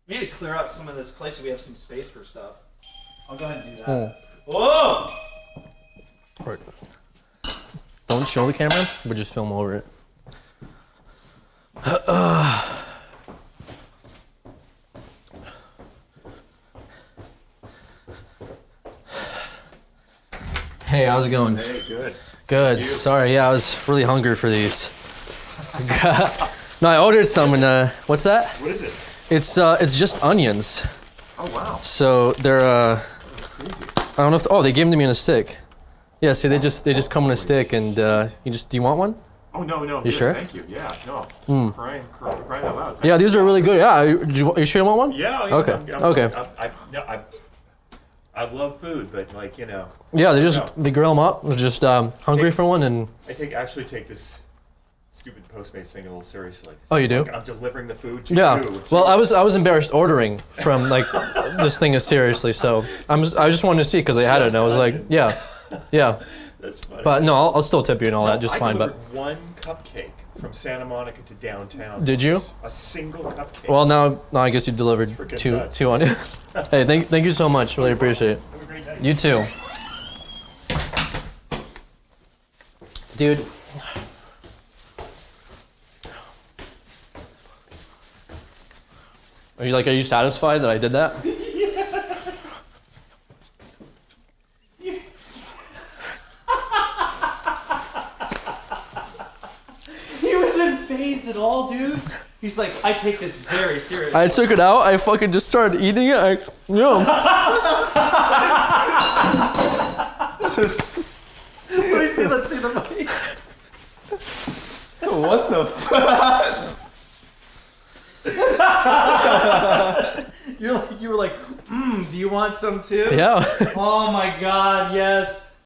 We need to clear out some of this place so we have some space for stuff. I'll go ahead and do that. Whoa! Right. Don't show the camera, but just film over it. Hey, how's it going? Hey, good. Good. Sorry, yeah, I was really hungry for these. No, I ordered some, and what's that? What is it? It's just onions. Oh, wow. So they're Crazy. I don't know if they gave them to me in a stick. Yeah, see, they just come in a stick, and do you want one? Oh, no. You good, sure? Thank you. Yeah, no. Crying out loud. Yeah, these are really good. Yeah, you sure you want one? Yeah. Okay. Okay. I love food, but like, you know. Yeah, they grill them up. They're just hungry for one, and I actually take this stupid Postmates thing a little seriously. Oh, you do? Like, I'm delivering the food to yeah. you. Well, I was embarrassed ordering from like this thing as seriously, so I just wanted to see because they had it, and I was like, yeah. That's funny. But no, I'll still tip you and all that, just fine. I But delivered one cupcake from Santa Monica to downtown. Did you? A single cupcake. well, now I guess you delivered Freaking two onions. Hey, thank you so much. Really appreciate it. Have a great night. You too. Dude. Are you satisfied that I did that? He wasn't phased at all, dude. He's like, I take this very seriously. I took it out, I fucking just started eating it, yum. Let's see the money. What the fuck? You were like, do you want some too? Yeah. Oh my god, yes.